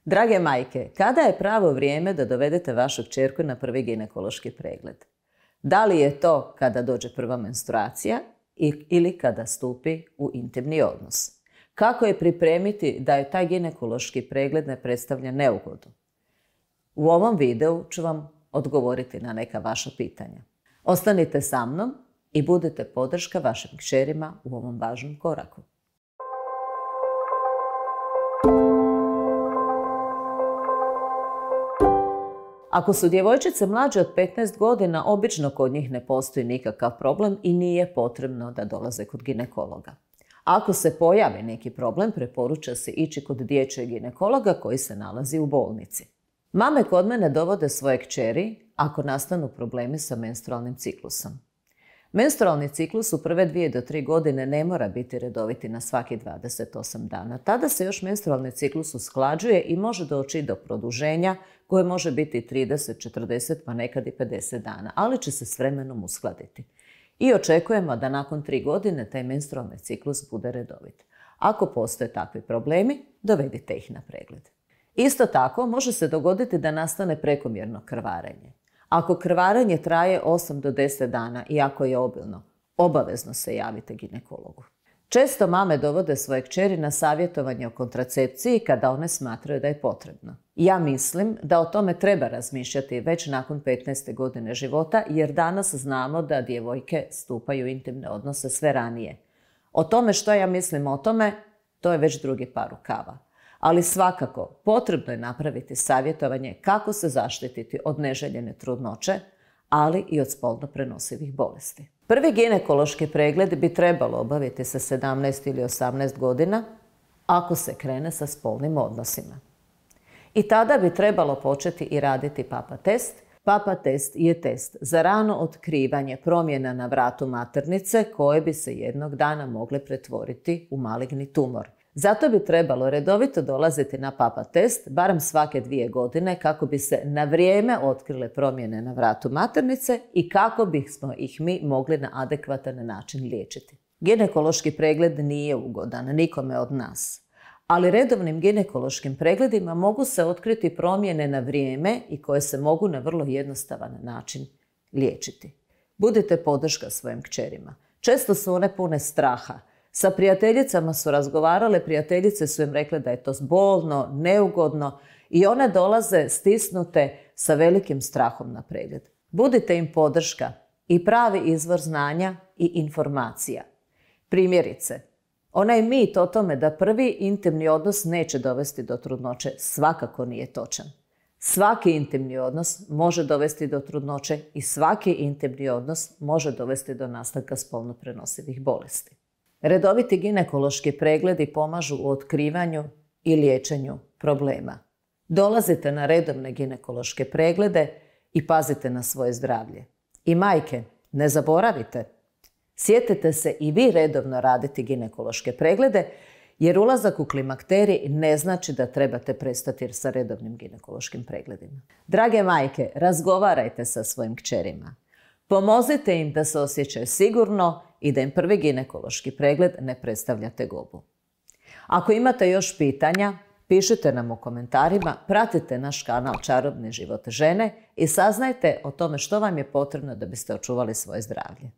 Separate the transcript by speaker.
Speaker 1: Drage majke, kada je pravo vrijeme da dovedete vašu kćerku na prvi ginekološki pregled? Da li je to kada dođe prva menstruacija ili kada stupi u intimni odnos? Kako je pripremiti da je taj ginekološki pregled ne predstavlja neugodu? U ovom videu ću vam odgovoriti na neka vaša pitanja. Ostanite sa mnom i budite podrška vašim kćerima u ovom važnom koraku. Ako su djevojčice mlađe od 15 godina, obično kod njih ne postoji nikakav problem i nije potrebno da dolaze kod ginekologa. Ako se pojavi neki problem, preporuča se ići kod dječjeg ginekologa koji se nalazi u bolnici. Mame kod mene dovode svoje kćeri ako nastanu problemi sa menstrualnim ciklusom. Menstrualni ciklus u prve 2 do 3 godine ne mora biti redoviti na svaki 28 dana. Tada se još menstrualni ciklus usklađuje i može doći do produženja koje može biti 30, 40 pa nekad i 50 dana, ali će se s vremenom uskladiti. I očekujemo da nakon 3 godine taj menstrualni ciklus bude redovit. Ako postoje takvi problemi, dovedite ih na pregled. Isto tako može se dogoditi da nastane prekomjerno krvarenje. Ako krvarenje traje 8 do 10 dana i ako je obilno, obavezno se javite ginekologu. Često mame dovode svoje kćeri na savjetovanje o kontracepciji kada one smatraju da je potrebno. Ja mislim da o tome treba razmišljati već nakon 15. godine života, jer danas znamo da djevojke stupaju u intimne odnose sve ranije. O tome što ja mislim o tome, to je već drugi par rukava. Ali svakako potrebno je napraviti savjetovanje kako se zaštititi od neželjene trudnoće, ali i od spolno prenosivih bolesti. Prvi ginekološki pregled bi trebalo obaviti sa 17 ili 18 godina ako se krene sa spolnim odnosima. I tada bi trebalo početi i raditi PAPA test. PAPA test je test za rano otkrivanje promjena na vratu maternice koje bi se jednog dana mogle pretvoriti u maligni tumor. Zato bi trebalo redovito dolaziti na PAPA test, barem svake 2 godine, kako bi se na vrijeme otkrile promjene na vratu maternice i kako bismo ih mi mogli na adekvatan način liječiti. Ginekološki pregled nije ugodan nikome od nas, ali redovnim ginekološkim pregledima mogu se otkriti promjene na vrijeme i koje se mogu na vrlo jednostavan način liječiti. Budite podrška svojim kćerima. Često su one pune straha. Sa prijateljicama su razgovarale, prijateljice su im rekle da je to bolno, neugodno i one dolaze stisnute sa velikim strahom na pregled. Budite im podrška i pravi izvor znanja i informacija. Primjerice, onaj mit o tome da prvi intimni odnos neće dovesti do trudnoće svakako nije točan. Svaki intimni odnos može dovesti do trudnoće i svaki intimni odnos može dovesti do nastanka spolno prenosivih bolesti. Redoviti ginekološki pregledi pomažu u otkrivanju i liječenju problema. Dolazite na redovne ginekološke preglede i pazite na svoje zdravlje. I majke, ne zaboravite, sjetite se i vi redovno raditi ginekološke preglede, jer ulazak u klimakterij ne znači da trebate prestati sa redovnim ginekološkim pregledima. Drage majke, razgovarajte sa svojim kćerima. Pomozite im da se osjećaju sigurno i da im prvi ginekološki pregled ne predstavlja tegobu. Ako imate još pitanja, pišite nam u komentarima, pratite naš kanal Čarobni život žene i saznajte o tome što vam je potrebno da biste očuvali svoje zdravlje.